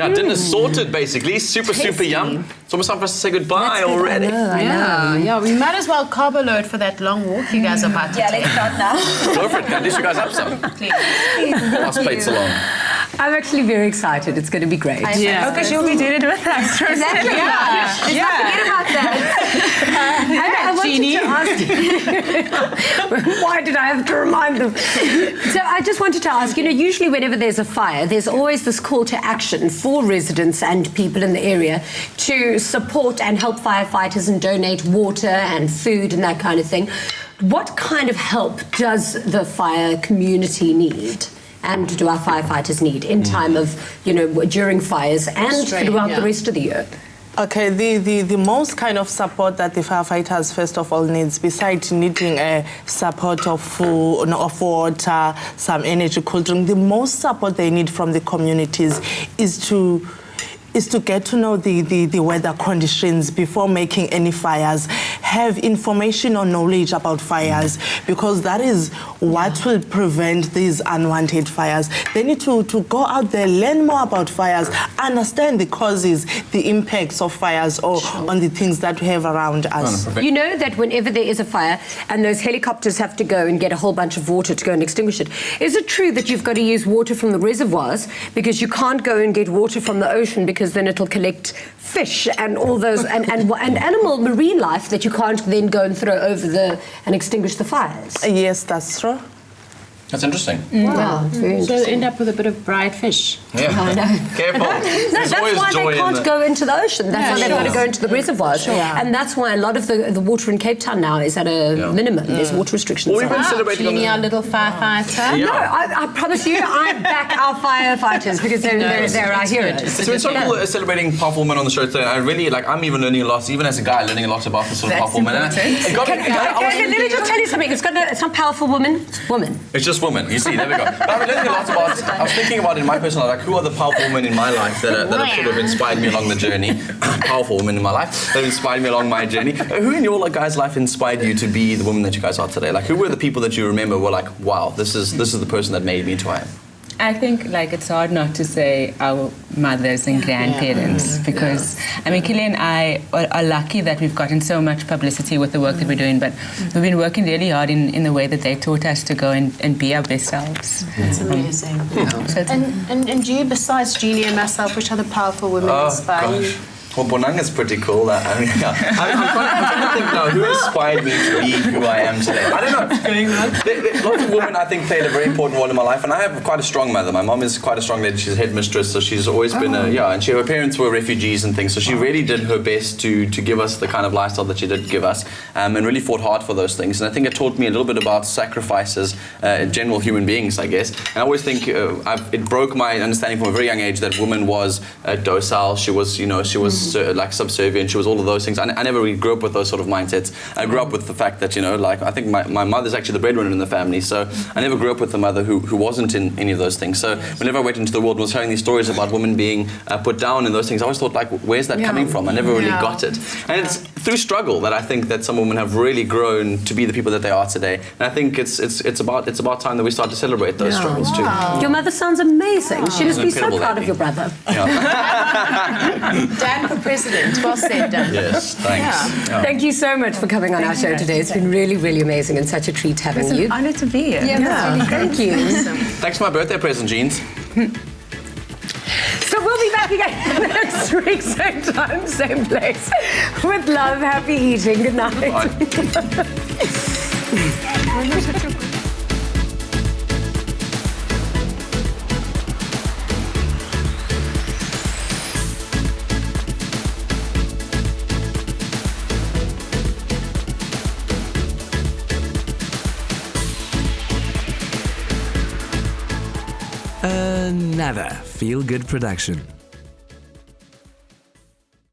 Yeah, dinner's sorted basically. Super yum. It's almost time for us to say goodbye already. Yeah, we might as well carbo load for that long walk you guys are about to take. Let's start now. Go for it. Can I dish you guys up some? Pass plates along. I'm actually very excited. It's going to be great. Because you'll be doing it with us. Exactly. Yeah. Let's not forget about that. I wanted to ask, why did I have to remind them? So I just wanted to ask, usually whenever there's a fire, there's always this call to action for residents and people in the area to support and help firefighters and donate water and food and that kind of thing. What kind of help does the fire community need? And do our firefighters need in time of, during fires and throughout the rest of the year? Okay, the most kind of support that the firefighters first of all needs, besides needing a support of food, of water, some energy, cold drink, the most support they need from the communities is to get to know the weather conditions before making any fires, have information or knowledge about fires, because that is what will prevent these unwanted fires. They need to go out there, learn more about fires, understand the causes, the impacts of fires or on the things that we have around us. You know that whenever there is a fire and those helicopters have to go and get a whole bunch of water to go and extinguish it, is it true that you've got to use water from the reservoirs because you can't go and get water from the ocean because then it'll collect fish and all those and animal marine life that you can't then go and throw over and extinguish the fires? Yes, that's true. That's interesting. Wow, it's very interesting. So end up with a bit of dried fish. Yeah. I know. Careful. No, that's why they can't go into the ocean. That's why they've got to go into the reservoirs. And that's why a lot of the water in Cape Town now is at a minimum. There's water restrictions. Well, we've been celebrating Jeannie, our little firefighter. No, I promise you, I back our firefighters because they're our heroes. So it's so cool celebrating powerful women on the show today. I really, I'm even learning a lot, even as a guy, learning a lot about this sort of powerful women. Let me just tell you something. It's not powerful woman, it's woman. It's just women. You see, there we go. But I've been learning a lot about, I was thinking about in my personal life, who are the powerful women in my life that have sort of inspired me along the journey. Powerful women in my life that have inspired me along my journey. Who in your guys' life inspired you to be the woman that you guys are today? Who were the people that you remember were like, wow, this is the person that made me into who I am? I think it's hard not to say our mothers and grandparents because Kelly and I are lucky that we've gotten so much publicity with the work that we're doing, but we've been working really hard in the way that they taught us to go and be our best selves. That's amazing. And you, besides Jeannie and myself, which other powerful women inspire you? Well, Bonanga's pretty cool. I'm trying to think now, who inspired me to be who I am today? I don't know. Lots of women, I think, played a very important role in my life, and I have quite a strong mother. My mom is quite a strong lady. She's a headmistress, so she's always been and her parents were refugees and things, so she really did her best to give us the kind of lifestyle that she did give us, and really fought hard for those things. And I think it taught me a little bit about sacrifices, general human beings, I guess. And I always think it broke my understanding from a very young age that woman was docile. She was, subservient. She was all of those things. I never really grew up with those sort of mindsets. I grew up with the fact that, I think my mother's actually the breadwinner in the family, so I never grew up with a mother who wasn't in any of those things. So whenever I went into the world and was hearing these stories about women being put down and those things, I always thought, where's that coming from? I never really got it. And it's through struggle that I think that some women have really grown to be the people that they are today. And I think it's about time that we start to celebrate those struggles too. Your mother sounds amazing. She must be so proud of your brother. Dan for president. Well said, Dan. Yes, thanks. Thank you so much for coming on our show today. It's been really, really amazing and such a treat having you. It's an honor to be here. Thank you. Thanks for my birthday present, Jeans. So we'll be back again next week, same time, same place. With love, happy eating. Good night. Another feel-good production.